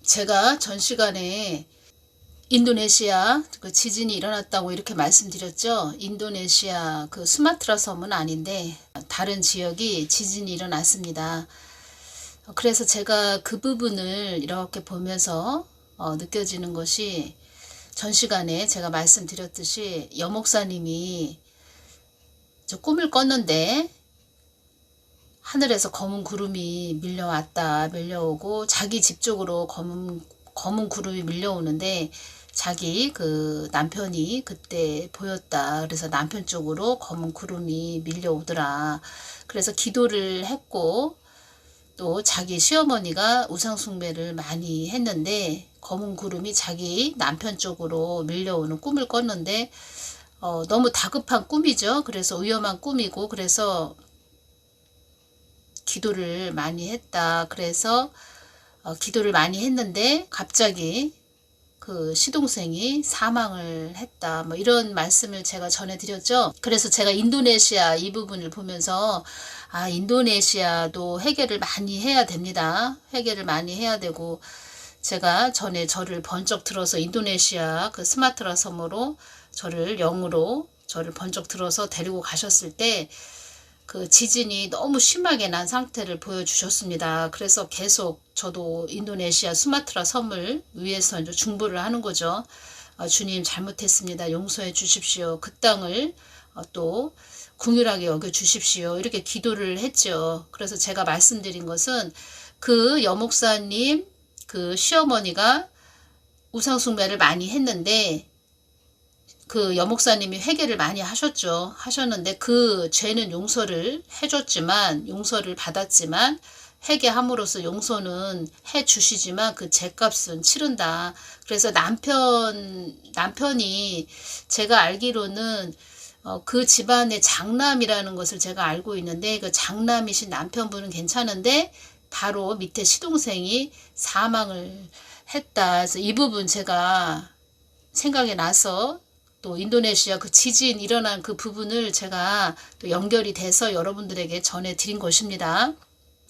제가 전 시간에 인도네시아 그 지진이 일어났다고 이렇게 말씀드렸죠. 인도네시아 그 수마트라 섬은 아닌데 다른 지역이 지진이 일어났습니다. 그래서 제가 그 부분을 이렇게 보면서 느껴지는 것이, 전 시간에 제가 말씀드렸듯이 여목사님이 저 꿈을 꿨는데 하늘에서 검은 구름이 밀려오고 자기 집 쪽으로 검은 구름이 밀려오는데 자기 그 남편이 그때 보였다. 그래서 남편 쪽으로 검은 구름이 밀려오더라. 그래서 기도를 했고, 또 자기 시어머니가 우상숭배를 많이 했는데 검은 구름이 자기 남편 쪽으로 밀려오는 꿈을 꿨는데 너무 다급한 꿈이죠. 그래서 위험한 꿈이고, 그래서 기도를 많이 했다. 그래서 기도를 많이 했는데 갑자기 그 시동생이 사망을 했다. 뭐 이런 말씀을 제가 전해드렸죠. 그래서 제가 인도네시아 이 부분을 보면서 인도네시아도 회개를 많이 해야 됩니다. 회개를 많이 해야 되고, 제가 전에 저를 번쩍 들어서 인도네시아 그 스마트라 섬으로 저를 영으로 저를 번쩍 들어서 데리고 가셨을 때 그 지진이 너무 심하게 난 상태를 보여주셨습니다. 그래서 계속 저도 인도네시아 수마트라 섬을 위해서 이제 중보를 하는 거죠. 주님 잘못했습니다. 용서해 주십시오. 그 땅을 또 긍휼하게 여겨 주십시오. 이렇게 기도를 했죠. 그래서 제가 말씀드린 것은 그 여목사님 그 시어머니가 우상숭배를 많이 했는데 그 여목사님이 회개를 많이 하셨는데 그 죄는 용서를 받았지만 회개함으로써 용서는 해 주시지만 그 죄값은 치른다. 그래서 남편이 제가 알기로는 그 집안의 장남이라는 것을 제가 알고 있는데, 그 장남이신 남편분은 괜찮은데 바로 밑에 시동생이 사망을 했다. 그래서 이 부분 제가 생각이 나서 또 인도네시아 그 지진 일어난 그 부분을 제가 또 연결이 돼서 여러분들에게 전해드린 것입니다.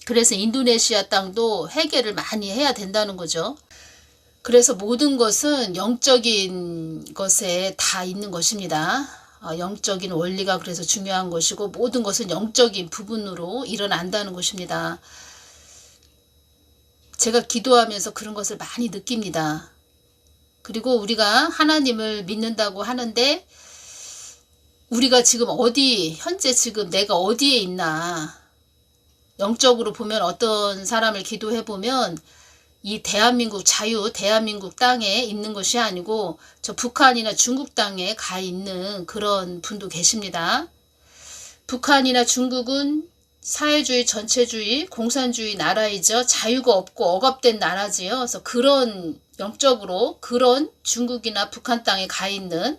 그래서 인도네시아 땅도 회개를 많이 해야 된다는 거죠. 그래서 모든 것은 영적인 것에 다 있는 것입니다. 영적인 원리가 그래서 중요한 것이고, 모든 것은 영적인 부분으로 일어난다는 것입니다. 제가 기도하면서 그런 것을 많이 느낍니다. 그리고 우리가 하나님을 믿는다고 하는데 우리가 지금 현재 지금 내가 어디에 있나, 영적으로 보면 어떤 사람을 기도해 보면 이 대한민국 땅에 있는 것이 아니고 저 북한이나 중국 땅에 가 있는 그런 분도 계십니다. 북한이나 중국은 사회주의, 전체주의, 공산주의 나라이죠. 자유가 없고 억압된 나라지요. 그래서 그런 영적으로 그런 중국이나 북한 땅에 가 있는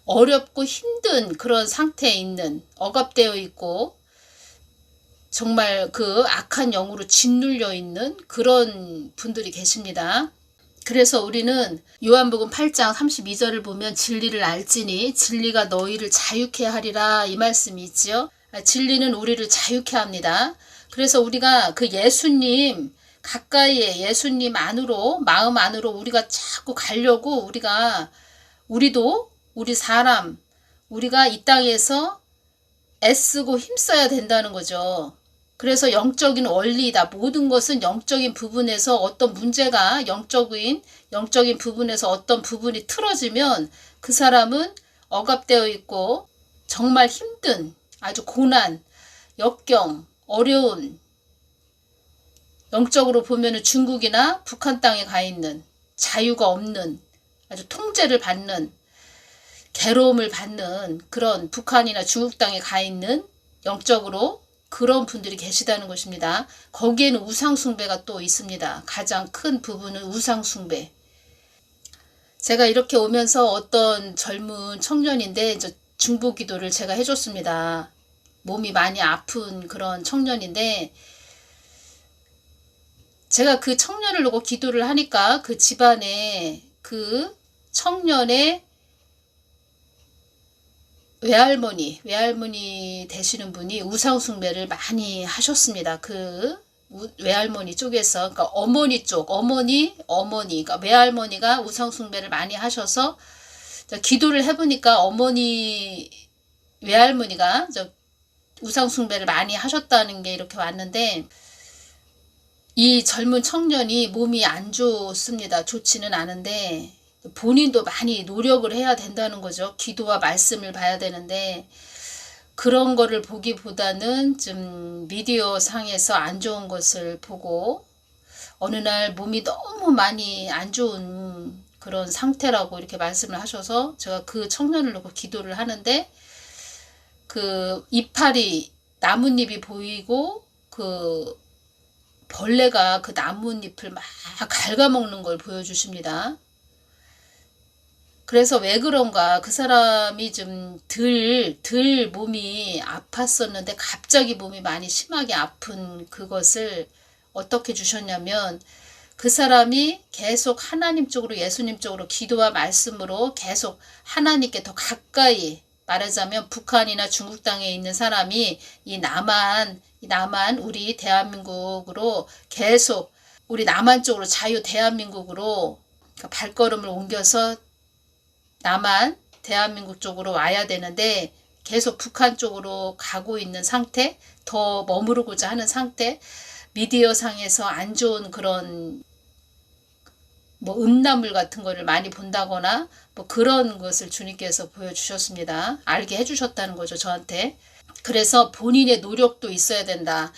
어렵고 힘든 그런 상태에 있는, 억압되어 있고 정말 그 악한 영으로 짓눌려 있는 그런 분들이 계십니다. 그래서 우리는 요한복음 8장 32절을 보면 진리를 알지니 진리가 너희를 자유케 하리라, 이 말씀이 있지요. 진리는 우리를 자유케 합니다. 그래서 우리가 그 예수님 가까이에, 예수님 안으로, 마음 안으로 우리가 자꾸 가려고 우리가 이 땅에서 애쓰고 힘써야 된다는 거죠. 그래서 영적인 원리다. 모든 것은 영적인 부분에서 어떤 문제가 영적인 부분에서 어떤 부분이 틀어지면 그 사람은 억압되어 있고 정말 힘든, 아주 고난, 역경, 어려운, 영적으로 보면은 중국이나 북한 땅에 가 있는, 자유가 없는, 아주 통제를 받는, 괴로움을 받는 그런 북한이나 중국 땅에 가 있는 영적으로 그런 분들이 계시다는 것입니다. 거기에는 우상숭배가 또 있습니다. 가장 큰 부분은 우상숭배. 제가 이렇게 오면서 어떤 젊은 청년인데 중보기도를 제가 해줬습니다. 몸이 많이 아픈 그런 청년인데 제가 그 청년을 놓고 기도를 하니까 그 집안에 그 청년의 외할머니 되시는 분이 우상숭배를 많이 하셨습니다. 그 외할머니 쪽에서, 그러니까 어머니 쪽, 그러니까 외할머니가 우상숭배를 많이 하셔서 기도를 해보니까 외할머니가 우상숭배를 많이 하셨다는 게 이렇게 왔는데, 이 젊은 청년이 몸이 안 좋습니다. 좋지는 않은데 본인도 많이 노력을 해야 된다는 거죠. 기도와 말씀을 봐야 되는데, 그런 거를 보기보다는 좀 미디어 상에서 안 좋은 것을 보고 어느 날 몸이 너무 많이 안 좋은 그런 상태라고 이렇게 말씀을 하셔서 제가 그 청년을 놓고 기도를 하는데, 그 이파리 나뭇잎이 보이고 그 벌레가 그 나뭇잎을 막 갉아먹는 걸 보여주십니다. 그래서 왜 그런가, 그 사람이 좀 덜 몸이 아팠었는데 갑자기 몸이 많이 심하게 아픈 그것을 어떻게 주셨냐면, 그 사람이 계속 하나님 쪽으로, 예수님 쪽으로 기도와 말씀으로 계속 하나님께 더 가까이, 말하자면 북한이나 중국 땅에 있는 사람이 이 남한 우리 대한민국으로 계속, 우리 남한 쪽으로, 자유 대한민국으로 발걸음을 옮겨서 남한 대한민국 쪽으로 와야 되는데 계속 북한 쪽으로 가고 있는 상태, 더 머무르고자 하는 상태, 미디어 상에서 안 좋은 그런 음란물 같은 거를 많이 본다거나 그런 것을 주님께서 보여주셨습니다. 알게 해주셨다는 거죠, 저한테. 그래서 본인의 노력도 있어야 된다.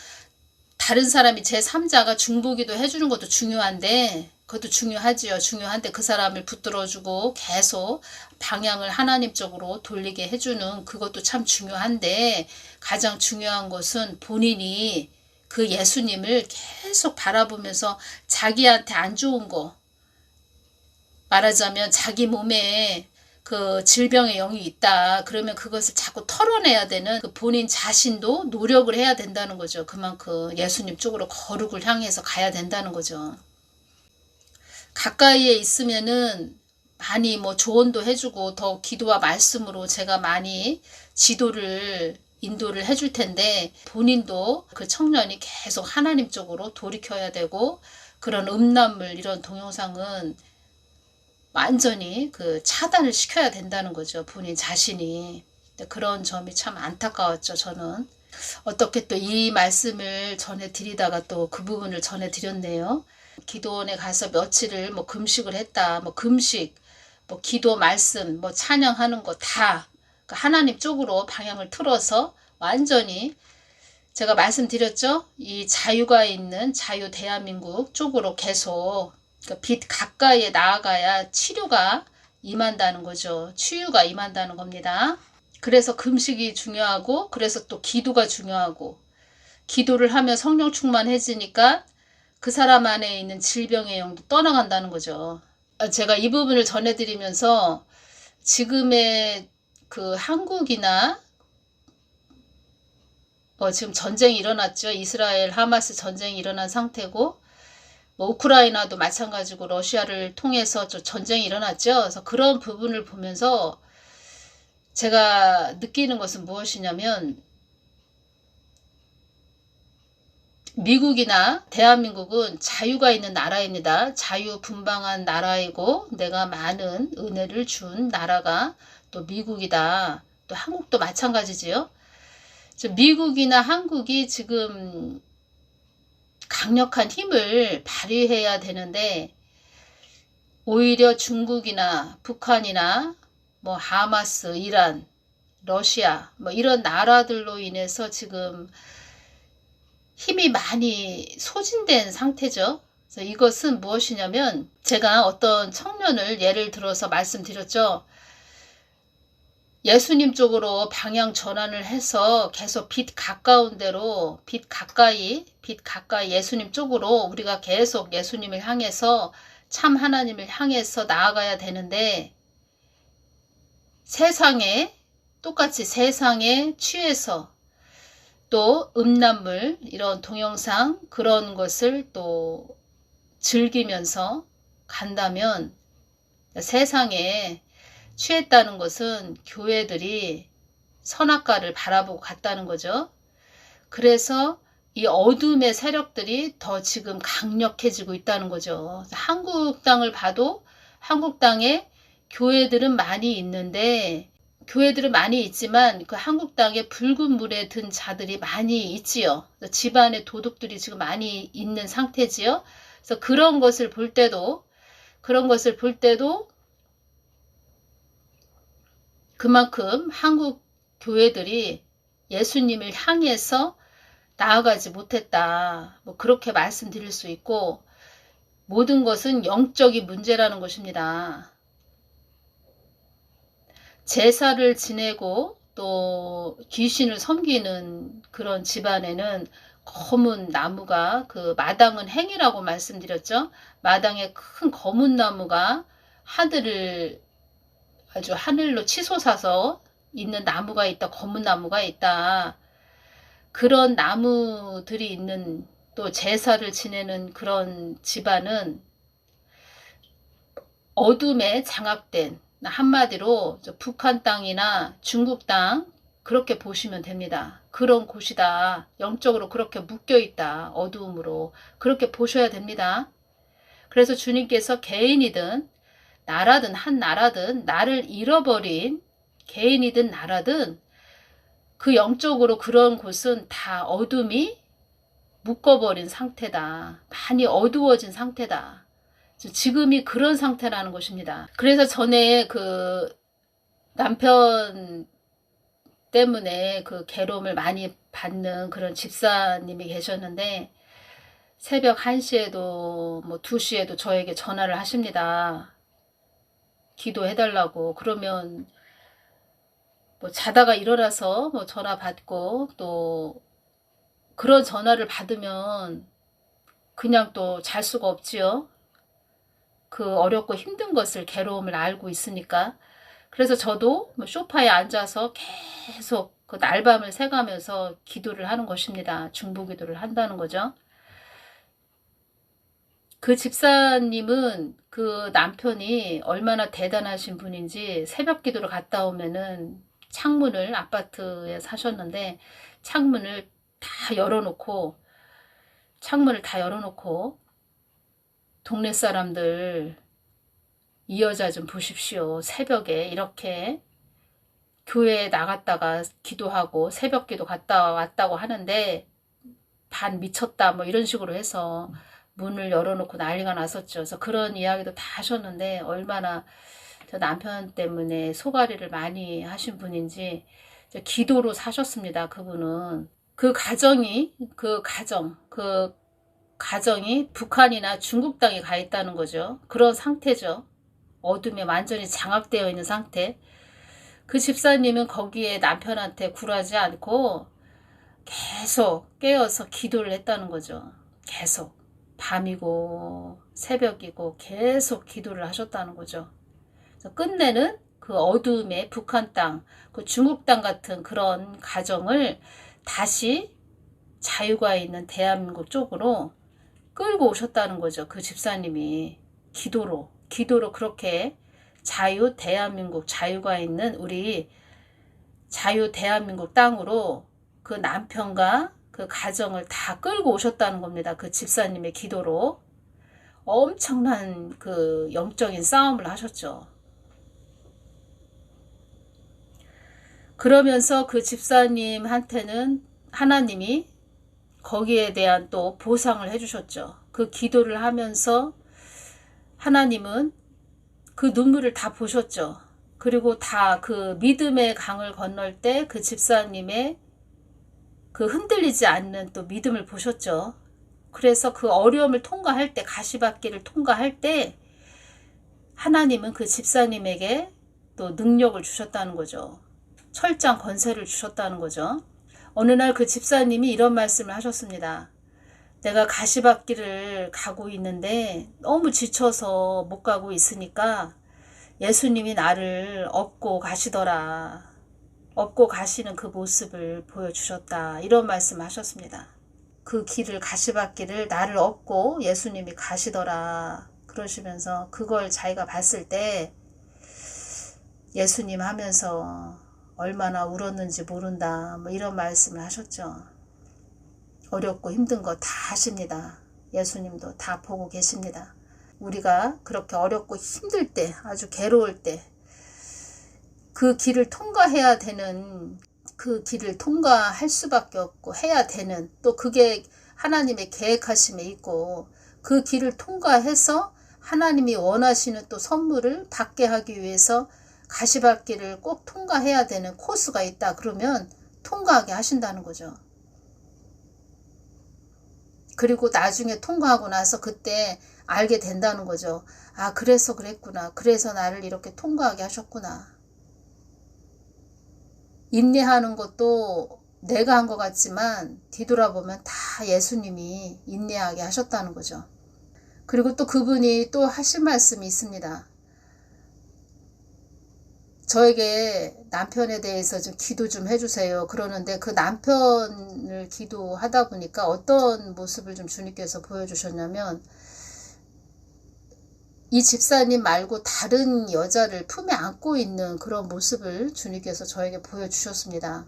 다른 사람이 제3자가 중보기도 해주는 것도 중요한데, 그것도 중요하지요. 중요한데 그 사람을 붙들어주고 계속 방향을 하나님 쪽으로 돌리게 해주는 그것도 참 중요한데, 가장 중요한 것은 본인이 그 예수님을 계속 바라보면서 자기한테 안 좋은 거, 말하자면 자기 몸에 그 질병의 영이 있다. 그러면 그것을 자꾸 털어내야 되는 그 본인 자신도 노력을 해야 된다는 거죠. 그만큼 예수님 쪽으로 거룩을 향해서 가야 된다는 거죠. 가까이에 있으면은 많이 조언도 해주고 더 기도와 말씀으로 제가 많이 인도를 해줄 텐데, 본인도 그 청년이 계속 하나님 쪽으로 돌이켜야 되고, 그런 음란물 이런 동영상은 완전히 그 차단을 시켜야 된다는 거죠. 본인 자신이. 그런 점이 참 안타까웠죠. 저는 어떻게 또 이 말씀을 전해드리다가 또 그 부분을 전해드렸네요. 기도원에 가서 며칠을 금식을 했다. 금식, 기도, 말씀, 찬양하는 거 다 하나님 쪽으로 방향을 틀어서 완전히, 제가 말씀드렸죠. 이 자유가 있는 자유 대한민국 쪽으로 계속 빛 가까이에 나아가야 치료가 임한다는 거죠. 치유가 임한다는 겁니다. 그래서 금식이 중요하고, 그래서 또 기도가 중요하고, 기도를 하면 성령 충만해지니까 그 사람 안에 있는 질병의 영도 떠나간다는 거죠. 제가 이 부분을 전해드리면서 지금의 그 한국이나 지금 전쟁이 일어났죠. 이스라엘 하마스 전쟁이 일어난 상태고, 우크라이나도 마찬가지고 러시아를 통해서 전쟁이 일어났죠. 그래서 그런 부분을 보면서 제가 느끼는 것은 무엇이냐면, 미국이나 대한민국은 자유가 있는 나라입니다. 자유분방한 나라이고 내가 많은 은혜를 준 나라가 또 미국이다. 또 한국도 마찬가지지요. 미국이나 한국이 지금 강력한 힘을 발휘해야 되는데, 오히려 중국이나 북한이나 하마스, 이란, 러시아 이런 나라들로 인해서 지금 힘이 많이 소진된 상태죠. 그래서 이것은 무엇이냐면, 제가 어떤 청년을 예를 들어서 말씀드렸죠. 예수님 쪽으로 방향 전환을 해서 계속 빛 가까운 데로, 빛 가까이 예수님 쪽으로 우리가 계속 예수님을 향해서, 참 하나님을 향해서 나아가야 되는데, 똑같이 세상에 취해서 또 음란물, 이런 동영상 그런 것을 또 즐기면서 간다면, 세상에 취했다는 것은 교회들이 선악과를 바라보고 갔다는 거죠. 그래서 이 어둠의 세력들이 더 지금 강력해지고 있다는 거죠. 한국당을 봐도 한국당에 교회들은 많이 있는데, 교회들은 많이 있지만 그 한국당에 붉은 물에 든 자들이 많이 있지요. 집안의 도둑들이 지금 많이 있는 상태지요. 그래서 그런 것을 볼 때도 그만큼 한국 교회들이 예수님을 향해서 나아가지 못했다. 뭐 그렇게 말씀드릴 수 있고, 모든 것은 영적인 문제라는 것입니다. 제사를 지내고 또 귀신을 섬기는 그런 집안에는 검은 나무가, 그 마당은 행이라고 말씀드렸죠. 마당에 큰 검은 나무가 아주 하늘로 치솟아서 있는 나무가 있다. 검은 나무가 있다. 그런 나무들이 있는, 또 제사를 지내는 그런 집안은 어둠에 장악된, 한마디로 북한 땅이나 중국 땅, 그렇게 보시면 됩니다. 그런 곳이다. 영적으로 그렇게 묶여있다. 어두움으로. 그렇게 보셔야 됩니다. 그래서 주님께서 개인이든 나라든 한 나라든 나를 잃어버린 개인이든 나라든 그 영적으로 그런 곳은 다 어둠이 묶어버린 상태다. 많이 어두워진 상태다. 지금이 그런 상태라는 것입니다. 그래서 전에 그 남편 때문에 그 괴로움을 많이 받는 그런 집사님이 계셨는데, 새벽 1시에도 뭐 2시에도 저에게 전화를 하십니다. 기도해달라고. 그러면 뭐 자다가 일어나서 뭐 전화 받고, 또 그런 전화를 받으면 그냥 또 잘 수가 없지요. 그 어렵고 힘든 것을, 괴로움을 알고 있으니까. 그래서 저도 뭐 소파에 앉아서 계속 그 날밤을 새가면서 기도를 하는 것입니다. 중보기도를 한다는 거죠. 그 집사님은 그 남편이 얼마나 대단하신 분인지, 새벽 기도를 갔다 오면은 창문을, 아파트에 사셨는데 창문을 다 열어놓고 동네 사람들, 이 여자 좀 보십시오. 새벽에 이렇게 교회에 나갔다가 기도하고 새벽 기도 갔다 왔다고 하는데 반 미쳤다 뭐 이런 식으로 해서 문을 열어놓고 난리가 났었죠. 그래서 그런 이야기도 다 하셨는데, 얼마나 저 남편 때문에 소가리를 많이 하신 분인지 기도로 사셨습니다. 그분은. 그 가정이 북한이나 중국 땅에 가 있다는 거죠. 그런 상태죠. 어둠에 완전히 장악되어 있는 상태. 그 집사님은 거기에 남편한테 굴하지 않고 계속 깨어서 기도를 했다는 거죠. 계속. 밤이고 새벽이고 계속 기도를 하셨다는 거죠. 그래서 끝내는 그 어둠의 북한 땅, 그 중국 땅 같은 그런 가정을 다시 자유가 있는 대한민국 쪽으로 끌고 오셨다는 거죠. 그 집사님이 기도로 그렇게 대한민국, 자유가 있는 우리 대한민국 땅으로 그 남편과 그 가정을 다 끌고 오셨다는 겁니다. 그 집사님의 기도로. 엄청난 그 영적인 싸움을 하셨죠. 그러면서 그 집사님한테는 하나님이 거기에 대한 또 보상을 해주셨죠. 그 기도를 하면서 하나님은 그 눈물을 다 보셨죠. 그리고 다 그 믿음의 강을 건널 때 그 집사님의 그 흔들리지 않는 또 믿음을 보셨죠. 그래서 그 어려움을 통과할 때, 가시밭길을 통과할 때 하나님은 그 집사님에게 또 능력을 주셨다는 거죠. 철장 권세를 주셨다는 거죠. 어느 날 그 집사님이 이런 말씀을 하셨습니다. 내가 가시밭길을 가고 있는데 너무 지쳐서 못 가고 있으니까 예수님이 나를 업고 가시더라. 업고 가시는 그 모습을 보여주셨다. 이런 말씀을 하셨습니다. 그 길을, 가시밭길을 나를 업고 예수님이 가시더라. 그러시면서 그걸 자기가 봤을 때 예수님 하면서 얼마나 울었는지 모른다. 뭐 이런 말씀을 하셨죠. 어렵고 힘든 거 다 아십니다. 예수님도 다 보고 계십니다. 우리가 그렇게 어렵고 힘들 때, 아주 괴로울 때 그 길을 통과해야 되는, 그 길을 통과할 수밖에 없고 해야 되는, 또 그게 하나님의 계획하심에 있고 그 길을 통과해서 하나님이 원하시는 또 선물을 받게 하기 위해서 가시밭길을 꼭 통과해야 되는 코스가 있다. 그러면 통과하게 하신다는 거죠. 그리고 나중에 통과하고 나서 그때 알게 된다는 거죠. 아, 그래서 그랬구나. 그래서 나를 이렇게 통과하게 하셨구나. 인내하는 것도 내가 한 것 같지만 뒤돌아보면 다 예수님이 인내하게 하셨다는 거죠. 그리고 또 그분이 또 하신 말씀이 있습니다. 저에게 남편에 대해서 좀 기도 좀 해주세요. 그러는데 그 남편을 기도하다 보니까 어떤 모습을 좀 주님께서 보여주셨냐면, 이 집사님 말고 다른 여자를 품에 안고 있는 그런 모습을 주님께서 저에게 보여주셨습니다.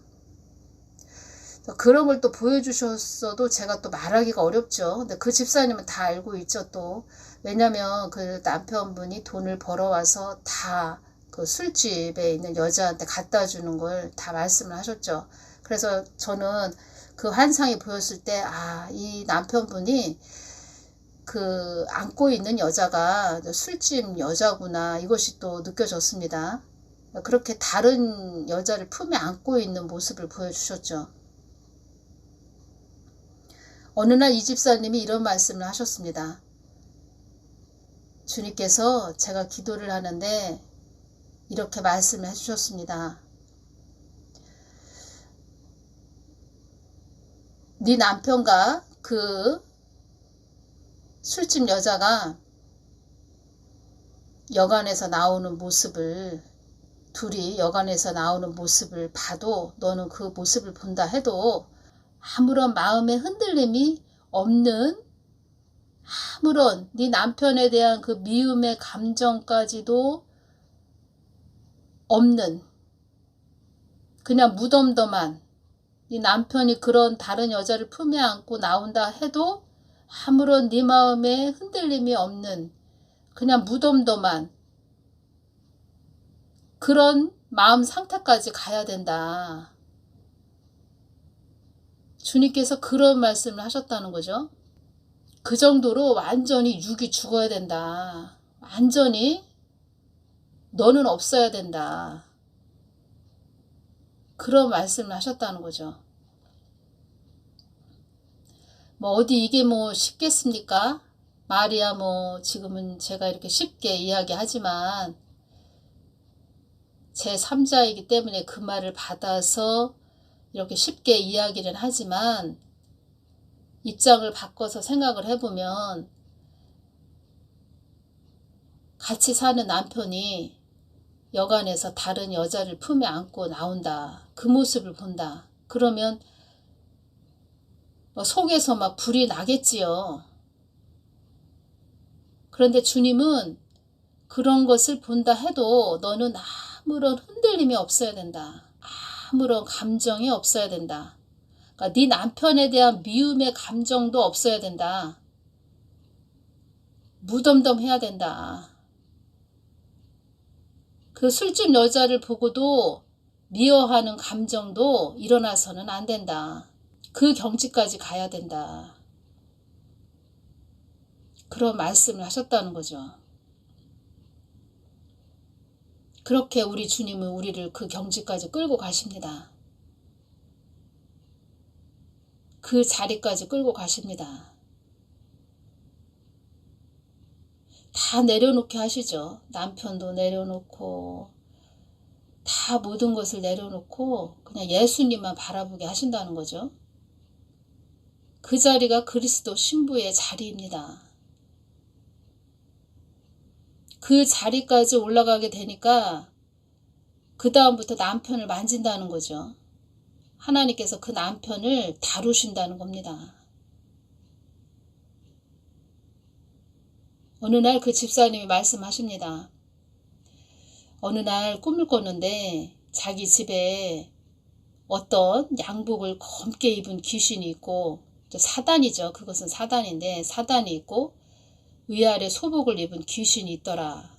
그런 걸 또 보여주셨어도 제가 또 말하기가 어렵죠. 근데 그 집사님은 다 알고 있죠 또. 왜냐면 그 남편분이 돈을 벌어와서 다 그 술집에 있는 여자한테 갖다 주는 걸 다 말씀을 하셨죠. 그래서 저는 그 환상이 보였을 때, 아, 이 남편분이 그 안고 있는 여자가 술집 여자구나, 이것이 또 느껴졌습니다. 그렇게 다른 여자를 품에 안고 있는 모습을 보여주셨죠. 어느 날 이 집사님이 이런 말씀을 하셨습니다. 주님께서 제가 기도를 하는데 이렇게 말씀을 해주셨습니다. 네 남편과 그 술집 여자가 여관에서 나오는 모습을, 둘이 여관에서 나오는 모습을 봐도, 너는 그 모습을 본다 해도 아무런 마음의 흔들림이 없는, 아무런 네 남편에 대한 그 미움의 감정까지도 없는, 그냥 무덤덤한, 네 남편이 그런 다른 여자를 품에 안고 나온다 해도 아무런 네 마음에 흔들림이 없는, 그냥 무덤덤한 그런 마음 상태까지 가야 된다. 주님께서 그런 말씀을 하셨다는 거죠. 그 정도로 완전히 육이 죽어야 된다. 완전히 너는 없어야 된다. 그런 말씀을 하셨다는 거죠. 뭐 어디 이게 뭐 쉽겠습니까? 말이야 뭐 지금은 제가 이렇게 쉽게 이야기하지만 제 3자이기 때문에 그 말을 받아서 이렇게 쉽게 이야기를 하지만, 입장을 바꿔서 생각을 해보면 같이 사는 남편이 여관에서 다른 여자를 품에 안고 나온다. 그 모습을 본다. 그러면 속에서 막 불이 나겠지요. 그런데 주님은 그런 것을 본다 해도 너는 아무런 흔들림이 없어야 된다. 아무런 감정이 없어야 된다. 그러니까 네 남편에 대한 미움의 감정도 없어야 된다. 무덤덤해야 된다. 그 술집 여자를 보고도 미워하는 감정도 일어나서는 안 된다. 그 경지까지 가야 된다. 그런 말씀을 하셨다는 거죠. 그렇게 우리 주님은 우리를 그 경지까지 끌고 가십니다. 그 자리까지 끌고 가십니다. 다 내려놓게 하시죠. 남편도 내려놓고 다 모든 것을 내려놓고 그냥 예수님만 바라보게 하신다는 거죠. 그 자리가 그리스도 신부의 자리입니다. 그 자리까지 올라가게 되니까 그 다음부터 남편을 만진다는 거죠. 하나님께서 그 남편을 다루신다는 겁니다. 어느 날 그 집사님이 말씀하십니다. 어느 날 꿈을 꿨는데 자기 집에 어떤 양복을 검게 입은 귀신이 있고 또 사단이죠. 그것은 사단인데 사단이 있고 위아래 소복을 입은 귀신이 있더라.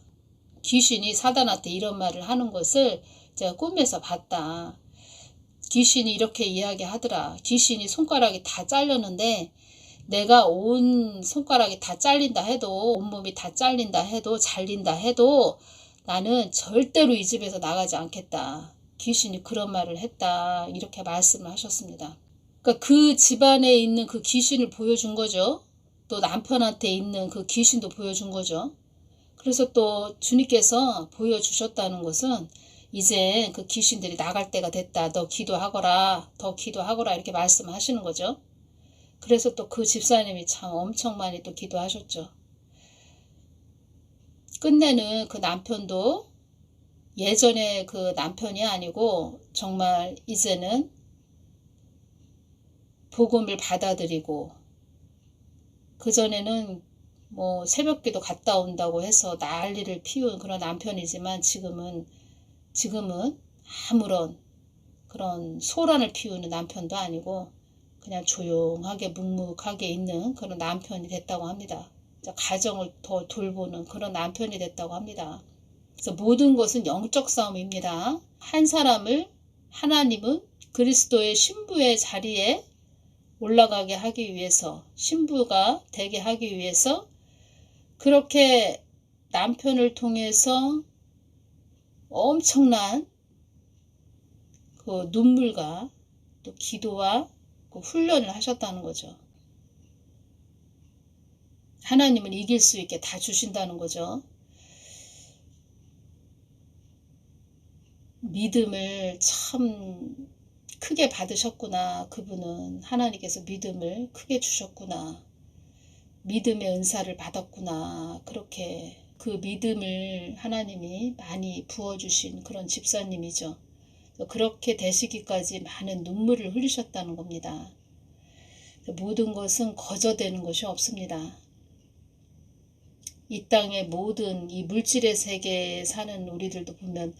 귀신이 사단한테 이런 말을 하는 것을 제가 꿈에서 봤다. 귀신이 이렇게 이야기하더라. 귀신이 손가락이 다 잘렸는데 내가 온 손가락이 다 잘린다 해도 온몸이 다 잘린다 해도 잘린다 해도 나는 절대로 이 집에서 나가지 않겠다. 귀신이 그런 말을 했다. 이렇게 말씀을 하셨습니다. 그러니까 그 집안에 있는 그 귀신을 보여준 거죠. 또 남편한테 있는 그 귀신도 보여준 거죠. 그래서 또 주님께서 보여주셨다는 것은 이제 그 귀신들이 나갈 때가 됐다. 너 기도하거라. 더 기도하거라. 이렇게 말씀하시는 거죠. 그래서 또 그 집사님이 참 엄청 많이 또 기도하셨죠. 끝내는 그 남편도 예전에 그 남편이 아니고 정말 이제는 복음을 받아들이고 그전에는 뭐 새벽기도 갔다 온다고 해서 난리를 피운 그런 남편이지만 지금은 아무런 그런 소란을 피우는 남편도 아니고 그냥 조용하게 묵묵하게 있는 그런 남편이 됐다고 합니다. 가정을 더 돌보는 그런 남편이 됐다고 합니다. 그래서 모든 것은 영적 싸움입니다. 한 사람을 하나님은 그리스도의 신부의 자리에 올라가게 하기 위해서 신부가 되게 하기 위해서 그렇게 남편을 통해서 엄청난 그 눈물과 또 기도와 그 훈련을 하셨다는 거죠. 하나님은 이길 수 있게 다 주신다는 거죠. 믿음을 참 크게 받으셨구나. 그분은 하나님께서 믿음을 크게 주셨구나. 믿음의 은사를 받았구나. 그렇게 그 믿음을 하나님이 많이 부어주신 그런 집사님이죠. 그렇게 되시기까지 많은 눈물을 흘리셨다는 겁니다. 모든 것은 거저되는 것이 없습니다. 이 땅의 모든 이 물질의 세계에 사는 우리들도 보면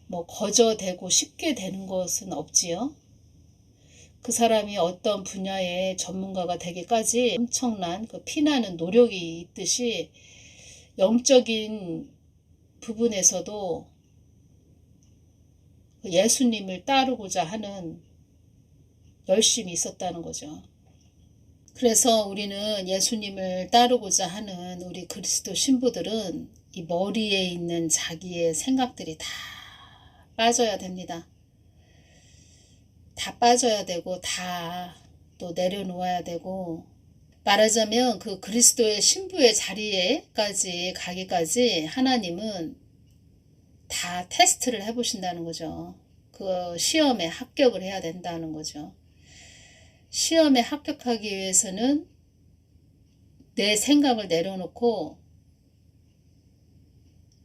뭐 거저되고 쉽게 되는 것은 없지요. 그 사람이 어떤 분야의 전문가가 되기까지 엄청난 그 피나는 노력이 있듯이 영적인 부분에서도 예수님을 따르고자 하는 열심이 있었다는 거죠. 그래서 우리는 예수님을 따르고자 하는 우리 그리스도 신부들은 이 머리에 있는 자기의 생각들이 다 빠져야 됩니다. 다 빠져야 되고 다 또 내려놓아야 되고 말하자면 그 그리스도의 신부의 자리에까지 가기까지 하나님은 다 테스트를 해보신다는 거죠. 그 시험에 합격을 해야 된다는 거죠. 시험에 합격하기 위해서는 내 생각을 내려놓고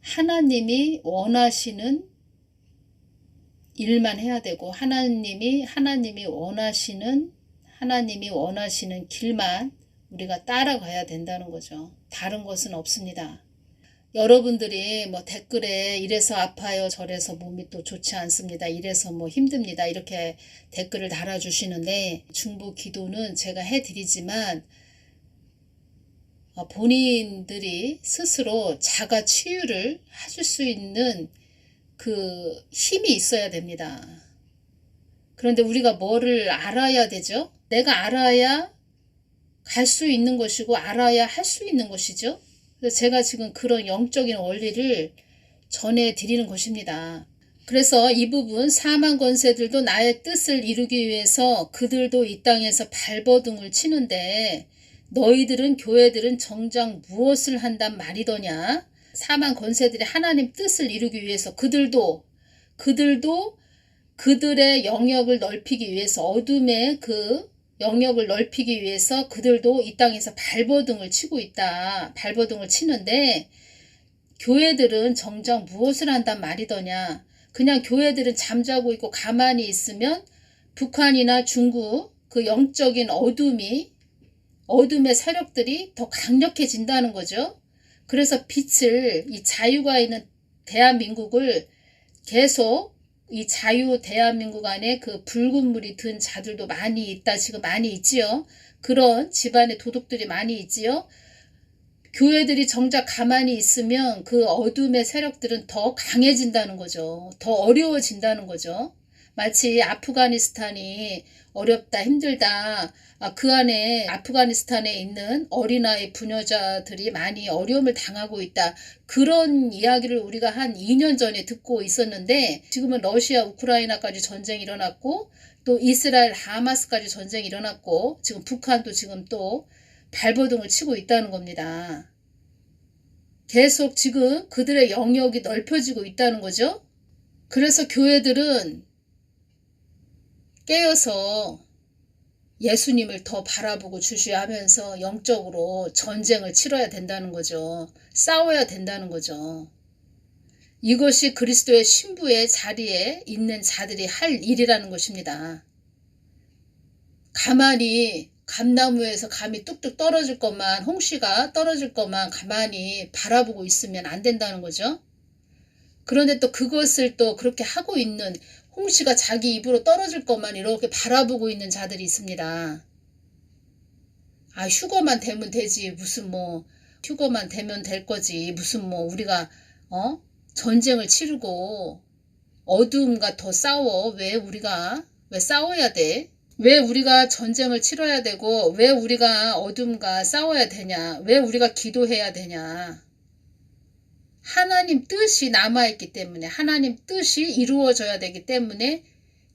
하나님이 원하시는 일만 해야 되고 하나님이 원하시는 길만 우리가 따라가야 된다는 거죠. 다른 것은 없습니다. 여러분들이 뭐 댓글에 이래서 아파요, 저래서 몸이 또 좋지 않습니다, 이래서 뭐 힘듭니다, 이렇게 댓글을 달아주시는데 중보 기도는 제가 해드리지만 본인들이 스스로 자가 치유를 하실 수 있는 그 힘이 있어야 됩니다. 그런데 우리가 뭐를 알아야 되죠? 내가 알아야 갈 수 있는 것이고 알아야 할 수 있는 것이죠. 그래서 제가 지금 그런 영적인 원리를 전해드리는 것입니다. 그래서 이 부분 사망 권세들도 나의 뜻을 이루기 위해서 그들도 이 땅에서 발버둥을 치는데 너희들은 교회들은 정작 무엇을 한단 말이더냐. 사망 권세들이 하나님 뜻을 이루기 위해서 그들도 그들의 영역을 넓히기 위해서 어둠의 그 영역을 넓히기 위해서 그들도 이 땅에서 발버둥을 치고 있다. 발버둥을 치는데 교회들은 정작 무엇을 한단 말이더냐. 그냥 교회들은 잠자고 있고 가만히 있으면 북한이나 중국 그 영적인 어둠의 세력들이 더 강력해진다는 거죠. 그래서 빛을 이 자유가 있는 대한민국을 계속 이 자유 대한민국 안에 그 붉은 물이 든 자들도 많이 있다. 지금 많이 있지요. 그런 집안의 도둑들이 많이 있지요. 교회들이 정작 가만히 있으면 그 어둠의 세력들은 더 강해진다는 거죠. 더 어려워진다는 거죠. 마치 아프가니스탄이 어렵다, 힘들다. 그 안에 아프가니스탄에 있는 어린아이 부녀자들이 많이 어려움을 당하고 있다. 그런 이야기를 우리가 한 2년 전에 듣고 있었는데 지금은 러시아, 우크라이나까지 전쟁이 일어났고 또 이스라엘, 하마스까지 전쟁이 일어났고 지금 북한도 지금 또 발버둥을 치고 있다는 겁니다. 계속 지금 그들의 영역이 넓혀지고 있다는 거죠. 그래서 교회들은 깨어서 예수님을 더 바라보고 주시하면서 영적으로 전쟁을 치러야 된다는 거죠. 싸워야 된다는 거죠. 이것이 그리스도의 신부의 자리에 있는 자들이 할 일이라는 것입니다. 가만히 감나무에서 감이 뚝뚝 떨어질 것만, 홍시가 떨어질 것만 가만히 바라보고 있으면 안 된다는 거죠. 그런데 또 그것을 또 그렇게 하고 있는, 홍시가 자기 입으로 떨어질 것만 이렇게 바라보고 있는 자들이 있습니다. 아, 휴거만 되면 되지. 무슨 뭐 휴거만 되면 될 거지. 무슨 뭐 우리가 전쟁을 치르고 어둠과 더 싸워. 왜 싸워야 돼? 왜 우리가 전쟁을 치러야 되고 왜 우리가 어둠과 싸워야 되냐? 왜 우리가 기도해야 되냐? 하나님 뜻이 남아있기 때문에, 하나님 뜻이 이루어져야 되기 때문에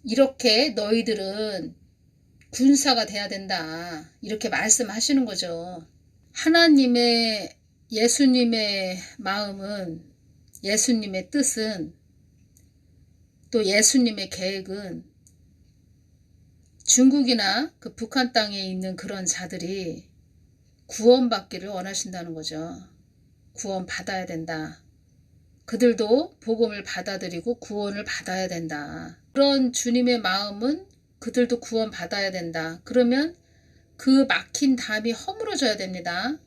이렇게 너희들은 군사가 돼야 된다. 이렇게 말씀하시는 거죠. 하나님의, 예수님의 마음은, 예수님의 뜻은, 또 예수님의 계획은 중국이나 그 북한 땅에 있는 그런 자들이 구원받기를 원하신다는 거죠. 구원받아야 된다. 그들도 복음을 받아들이고 구원을 받아야 된다. 그런 주님의 마음은 그들도 구원받아야 된다. 그러면 그 막힌 담이 허물어져야 됩니다.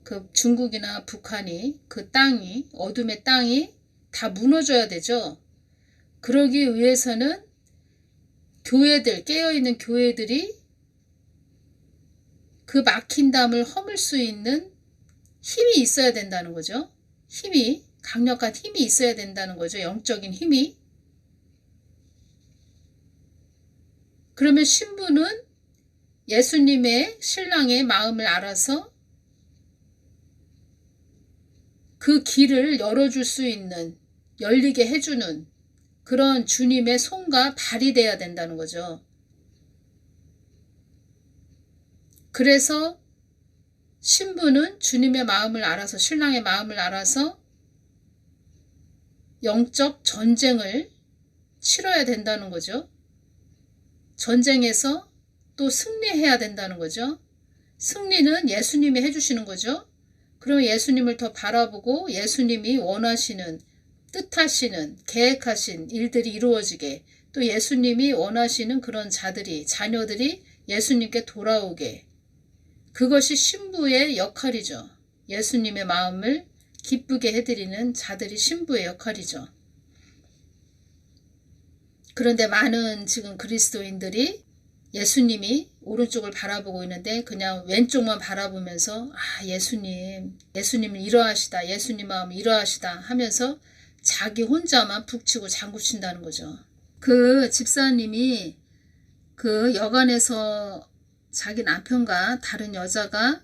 그 중국이나 북한이, 그 땅이, 어둠의 땅이 다 무너져야 되죠. 그러기 위해서는 교회들, 깨어있는 교회들이 그 막힌 담을 허물 수 있는 힘이 있어야 된다는 거죠. 힘이, 강력한 힘이 있어야 된다는 거죠. 영적인 힘이. 그러면 신부는 예수님의 신랑의 마음을 알아서 그 길을 열어줄 수 있는, 열리게 해주는 그런 주님의 손과 발이 돼야 된다는 거죠. 그래서 신부는 주님의 마음을 알아서, 신랑의 마음을 알아서 영적 전쟁을 치러야 된다는 거죠. 전쟁에서 또 승리해야 된다는 거죠. 승리는 예수님이 해주시는 거죠. 그러면 예수님을 더 바라보고 예수님이 원하시는, 뜻하시는, 계획하신 일들이 이루어지게, 또 예수님이 원하시는 그런 자들이, 자녀들이 예수님께 돌아오게, 그것이 신부의 역할이죠. 예수님의 마음을 기쁘게 해드리는 자들이 신부의 역할이죠. 그런데 많은 지금 그리스도인들이 예수님이 오른쪽을 바라보고 있는데 그냥 왼쪽만 바라보면서 예수님은 이러하시다, 예수님 마음 이러하시다 하면서 자기 혼자만 북치고 장구친다는 거죠. 그 집사님이 그 여관에서 자기 남편과 다른 여자가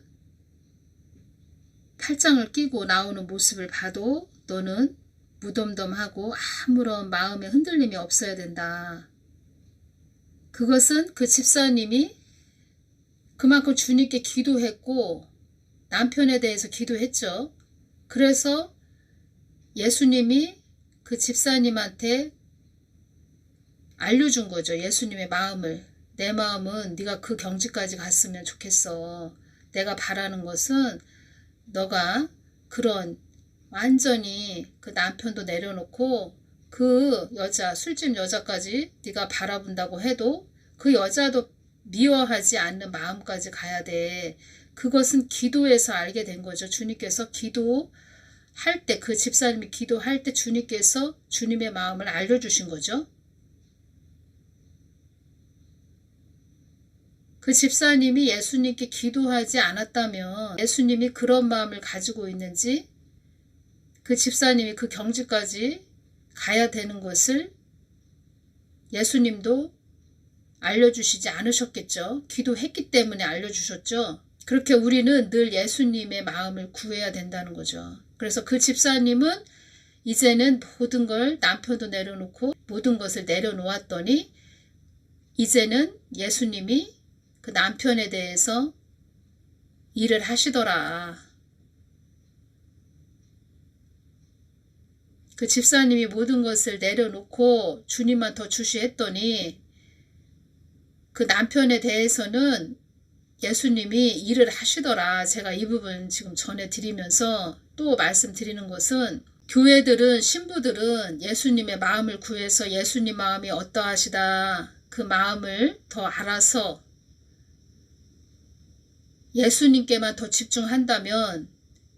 팔짱을 끼고 나오는 모습을 봐도 너는 무덤덤하고 아무런 마음의 흔들림이 없어야 된다. 그것은 그 집사님이 그만큼 주님께 기도했고 남편에 대해서 기도했죠. 그래서 예수님이 그 집사님한테 알려준 거죠. 예수님의 마음을. 내 마음은 네가 그 경지까지 갔으면 좋겠어. 내가 바라는 것은 너가 그런 완전히 그 남편도 내려놓고 그 여자, 술집 여자까지 네가 바라본다고 해도 그 여자도 미워하지 않는 마음까지 가야 돼. 그것은 기도에서 알게 된 거죠. 주님께서 기도할 때, 그 집사님이 기도할 때 주님께서 주님의 마음을 알려주신 거죠. 그 집사님이 예수님께 기도하지 않았다면 예수님이 그런 마음을 가지고 있는지 그 집사님이 그 경지까지 가야 되는 것을 예수님도 알려주시지 않으셨겠죠. 기도했기 때문에 알려주셨죠. 그렇게 우리는 늘 예수님의 마음을 구해야 된다는 거죠. 그래서 그 집사님은 이제는 모든 걸 남편도 내려놓고 모든 것을 내려놓았더니 이제는 예수님이 그 남편에 대해서 일을 하시더라. 그 집사님이 모든 것을 내려놓고 주님만 더 주시했더니 그 남편에 대해서는 예수님이 일을 하시더라. 제가 이 부분 지금 전해드리면서 또 말씀드리는 것은 교회들은 신부들은 예수님의 마음을 구해서 예수님 마음이 어떠하시다 그 마음을 더 알아서 예수님께만 더 집중한다면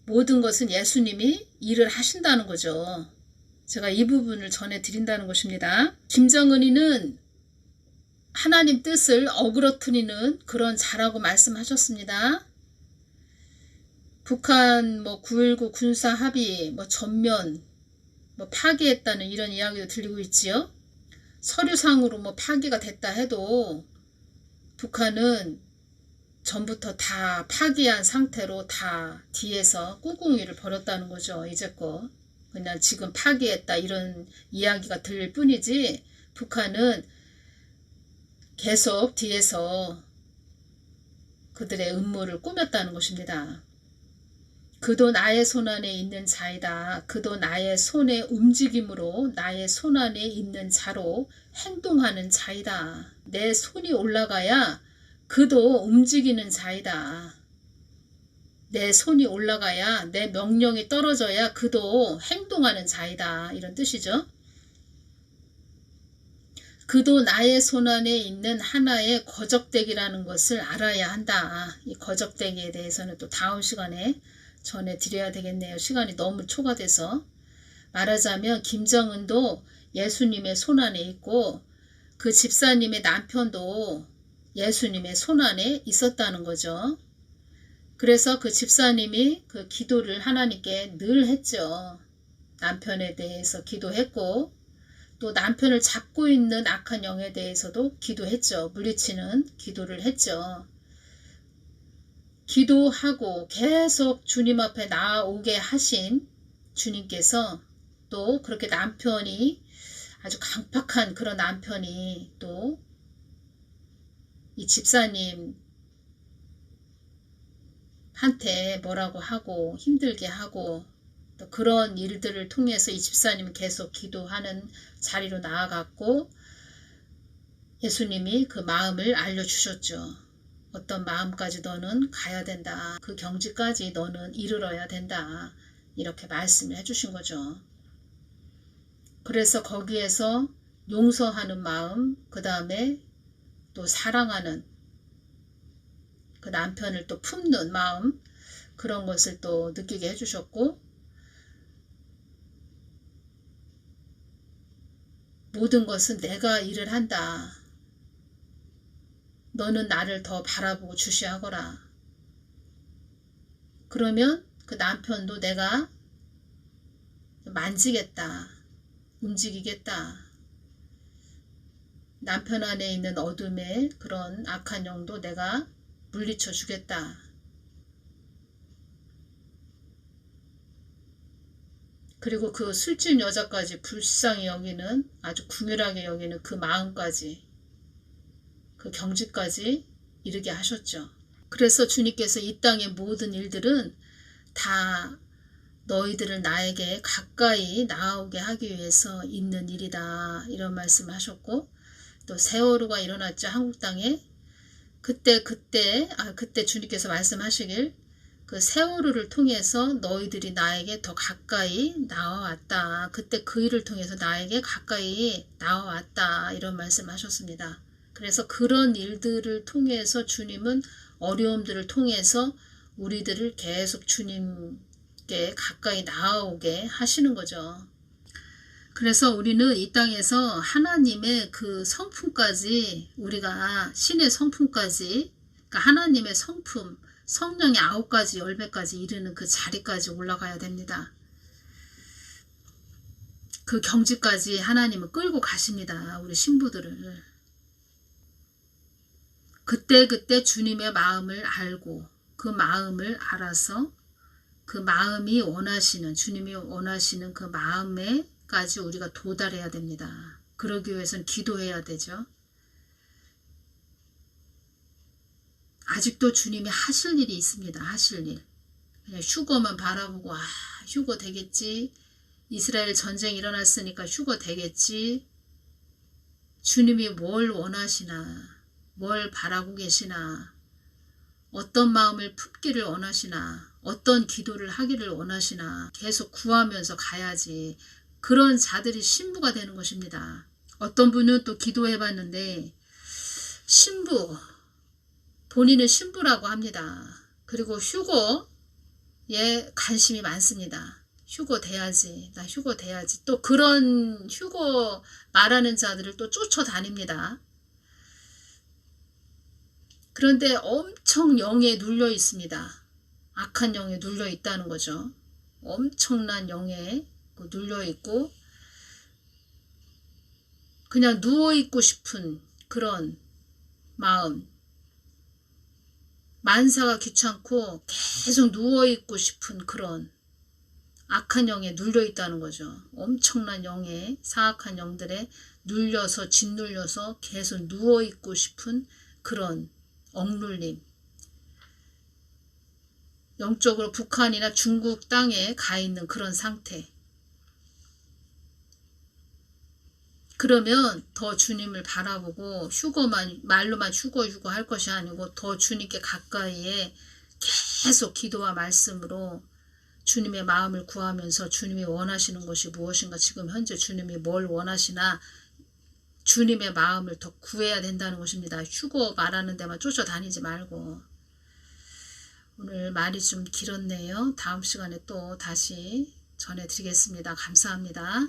모든 것은 예수님이 일을 하신다는 거죠. 제가 이 부분을 전해드린다는 것입니다. 김정은이는 하나님 뜻을 어그러뜨리는 그런 자라고 말씀하셨습니다. 북한 9.19 군사 합의 전면 파기했다는 이런 이야기도 들리고 있지요. 서류상으로 파기가 됐다 해도 북한은 전부터 다 파기한 상태로 다 뒤에서 꿍꿍이를 벌였다는 거죠. 이제껏 그냥 지금 파기했다 이런 이야기가 들릴 뿐이지 북한은 계속 뒤에서 그들의 음모를 꾸몄다는 것입니다. 그도 나의 손안에 있는 자이다. 그도 나의 손의 움직임으로 나의 손안에 있는 자로 행동하는 자이다. 내 손이 올라가야 그도 움직이는 자이다. 내 손이 올라가야 내 명령이 떨어져야 그도 행동하는 자이다. 이런 뜻이죠. 그도 나의 손안에 있는 하나의 거적대기라는 것을 알아야 한다. 이 거적대기에 대해서는 또 다음 시간에 전해드려야 되겠네요. 시간이 너무 초과돼서. 말하자면 김정은도 예수님의 손안에 있고 그 집사님의 남편도 예수님의 손안에 있었다는 거죠. 그래서 그 집사님이 그 기도를 하나님께 늘 했죠. 남편에 대해서 기도했고 또 남편을 잡고 있는 악한 영에 대해서도 기도했죠. 물리치는 기도를 했죠. 기도하고 계속 주님 앞에 나아오게 하신 주님께서 또 그렇게 남편이 아주 강팍한 그런 남편이 또 이 집사님한테 뭐라고 하고 힘들게 하고 또 그런 일들을 통해서 이 집사님은 계속 기도하는 자리로 나아갔고 예수님이 그 마음을 알려주셨죠. 어떤 마음까지 너는 가야 된다. 그 경지까지 너는 이르러야 된다. 이렇게 말씀을 해주신 거죠. 그래서 거기에서 용서하는 마음, 그 다음에 또 사랑하는 그 남편을 또 품는 마음, 그런 것을 또 느끼게 해주셨고 모든 것은 내가 일을 한다. 너는 나를 더 바라보고 주시하거라. 그러면 그 남편도 내가 만지겠다. 움직이겠다. 남편 안에 있는 어둠의 그런 악한 영도 내가 물리쳐 주겠다. 그리고 그 술집 여자까지 불쌍히 여기는 아주 궁휼하게 여기는 그 마음까지 그 경지까지 이르게 하셨죠. 그래서 주님께서 이 땅의 모든 일들은 다 너희들을 나에게 가까이 나아오게 하기 위해서 있는 일이다. 이런 말씀을 하셨고 또 세월호가 일어났죠. 한국 땅에. 그때 주님께서 말씀하시길 그 세월호를 통해서 너희들이 나에게 더 가까이 나와왔다. 그때 그 일을 통해서 나에게 가까이 나와왔다. 이런 말씀하셨습니다. 그래서 그런 일들을 통해서 주님은 어려움들을 통해서 우리들을 계속 주님께 가까이 나아오게 하시는 거죠. 그래서 우리는 이 땅에서 하나님의 그 성품까지 우리가 신의 성품까지 그러니까 하나님의 성품, 성령의 9가지 열매까지 이르는 그 자리까지 올라가야 됩니다. 그 경지까지 하나님은 끌고 가십니다. 우리 신부들을. 그때 주님의 마음을 알고 그 마음을 알아서 그 마음이 원하시는, 주님이 원하시는 그 마음에까지 우리가 도달해야 됩니다. 그러기 위해서는 기도해야 되죠. 아직도 주님이 하실 일이 있습니다. 하실 일. 그냥 휴거만 바라보고 휴거 되겠지. 이스라엘 전쟁 일어났으니까 휴거 되겠지. 주님이 뭘 원하시나, 뭘 바라고 계시나, 어떤 마음을 품기를 원하시나, 어떤 기도를 하기를 원하시나 계속 구하면서 가야지. 그런 자들이 신부가 되는 것입니다. 어떤 분은 또 기도해 봤는데 신부, 본인은 신부라고 합니다. 그리고 휴거에 관심이 많습니다. 휴거 돼야지. 나 휴거 돼야지. 또 그런 휴거 말하는 자들을 또 쫓아다닙니다. 그런데 엄청 영에 눌려 있습니다. 악한 영에 눌려 있다는 거죠. 엄청난 영에 눌려 있고 그냥 누워 있고 싶은 그런 마음. 만사가 귀찮고 계속 누워 있고 싶은 그런 악한 영에 눌려 있다는 거죠. 엄청난 영에, 사악한 영들에 눌려서 짓눌려서 계속 누워 있고 싶은 그런 억눌림. 영적으로 북한이나 중국 땅에 가 있는 그런 상태. 그러면 더 주님을 바라보고 말로만 휴거 할 것이 아니고 더 주님께 가까이에 계속 기도와 말씀으로 주님의 마음을 구하면서 주님이 원하시는 것이 무엇인가, 지금 현재 주님이 뭘 원하시나 주님의 마음을 더 구해야 된다는 것입니다. 휴거 말하는 데만 쫓아다니지 말고. 오늘 말이 좀 길었네요. 다음 시간에 또 다시 전해드리겠습니다. 감사합니다.